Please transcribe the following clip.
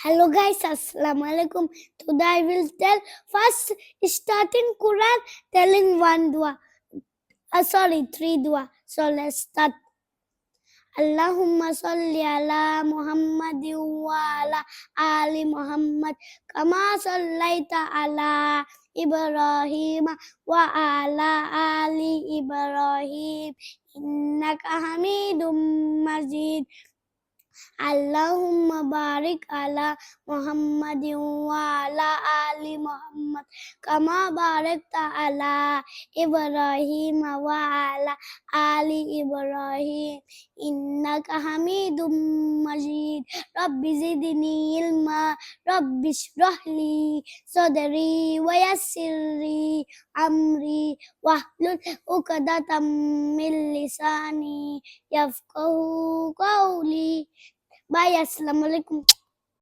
Hello guys, Assalamu alaikum. Today I will tell first starting Quran telling one dua. Three dua. So let's start. Allahumma salli ala Muhammadin wa ala ali Muhammad kama sallaita ala Ibrahim wa ala ali Ibrahim innaka Hamidum Majid. Allahumma barik ala Muhammadin wa ala ali Muhammad kama barakta ala Ibrahim wa ala ali Ibrahim innaka Hamidum Majid. Rabbi zidni ilma, Rabbi shrah li sadri wa yassir li amri wahlul 'uqdatam min lisani yafqahu qawli. Bye. Assalamu alaikum.